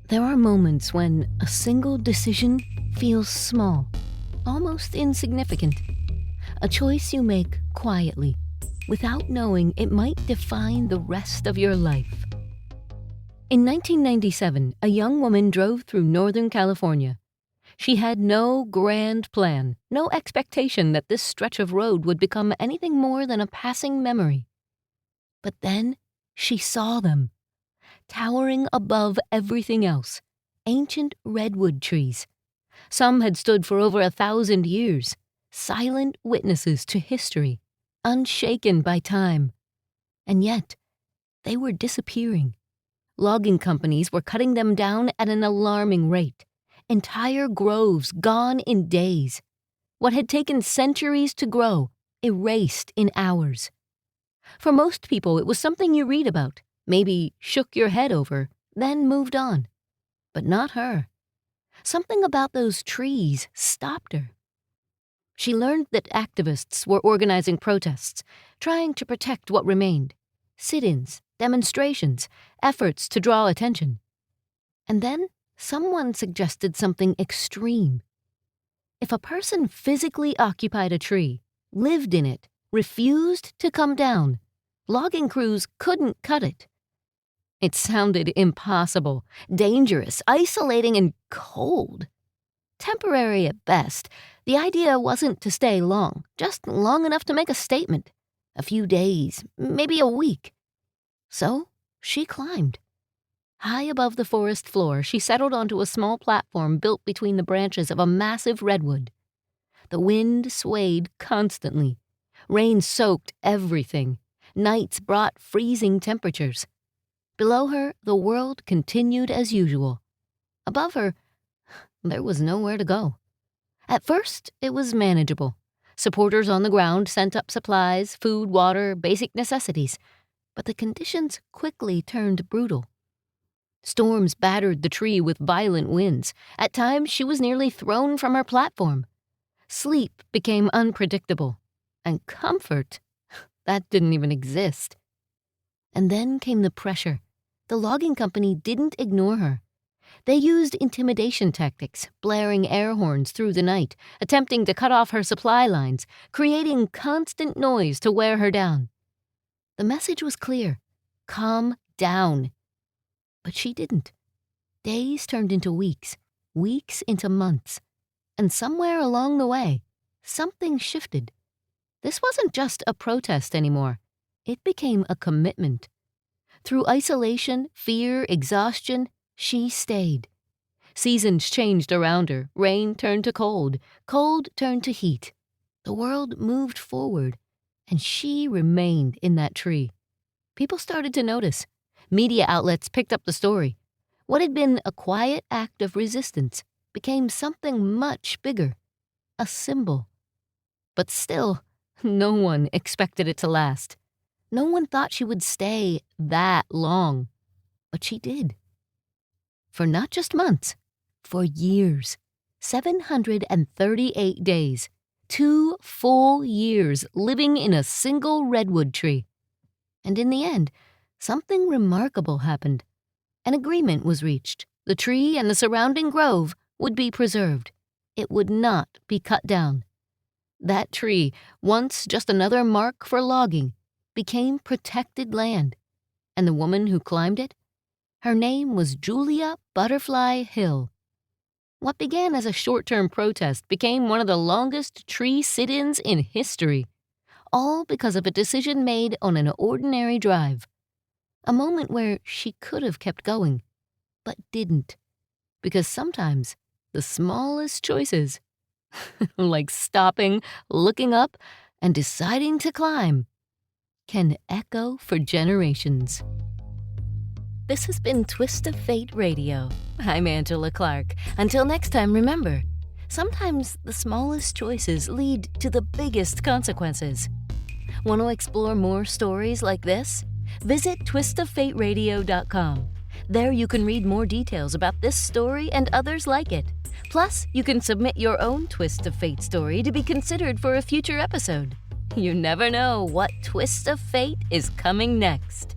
There are moments when a single decision feels small, almost insignificant. A choice you make quietly, without knowing it might define the rest of your life. In 1997, a young woman drove through Northern California. She had no grand plan, no expectation that this stretch of road would become anything more than a passing memory. But then she saw them, towering above everything else, ancient redwood trees. Some had stood for over 1,000 years, silent witnesses to history, unshaken by time. And yet, they were disappearing. Logging companies were cutting them down at an alarming rate. Entire groves gone in days. What had taken centuries to grow, erased in hours. For most people, it was something you read about, maybe shook your head over, then moved on. But not her. Something about those trees stopped her. She learned that activists were organizing protests, trying to protect what remained. Sit-ins, demonstrations, efforts to draw attention. And then someone suggested something extreme. If a person physically occupied a tree, lived in it, refused to come down, logging crews couldn't cut it. It sounded impossible, dangerous, isolating, and cold. Temporary at best, the idea wasn't to stay long, just long enough to make a statement. A few days, maybe a week. So she climbed. High above the forest floor, she settled onto a small platform built between the branches of a massive redwood. The wind swayed constantly. Rain soaked everything. Nights brought freezing temperatures. Below her, the world continued as usual. Above her, there was nowhere to go. At first, it was manageable. Supporters on the ground sent up supplies, food, water, basic necessities. But the conditions quickly turned brutal. Storms battered the tree with violent winds. At times, she was nearly thrown from her platform. Sleep became unpredictable. And comfort, that didn't even exist. And then came the pressure. The logging company didn't ignore her. They used intimidation tactics, blaring air horns through the night, attempting to cut off her supply lines, creating constant noise to wear her down. The message was clear: calm down. But she didn't. Days turned into weeks, weeks into months. And somewhere along the way, something shifted. This wasn't just a protest anymore. It became a commitment. Through isolation, fear, exhaustion, she stayed. Seasons changed around her. Rain turned to cold. Cold turned to heat. The world moved forward, and she remained in that tree. People started to notice. Media outlets picked up the story. What had been a quiet act of resistance became something much bigger, a symbol. But still, no one expected it to last. No one thought she would stay that long. But she did. For not just months, for years. 738 days. 2 full years living in a single redwood tree. And in the end, something remarkable happened. An agreement was reached. The tree and the surrounding grove would be preserved. It would not be cut down. That tree, once just another mark for logging, became protected land. And the woman who climbed it? Her name was Julia Butterfly Hill. What began as a short-term protest became one of the longest tree sit-ins in history, all because of a decision made on an ordinary drive. A moment where she could have kept going, but didn't. Because sometimes the smallest choices, like stopping, looking up, and deciding to climb, can echo for generations. This has been Twist of Fate Radio. I'm Angela Clark. Until next time, remember, sometimes the smallest choices lead to the biggest consequences. Want to explore more stories like this? Visit twistoffateradio.com. There you can read more details about this story and others like it. Plus, you can submit your own Twist of Fate story to be considered for a future episode. You never know what twist of fate is coming next.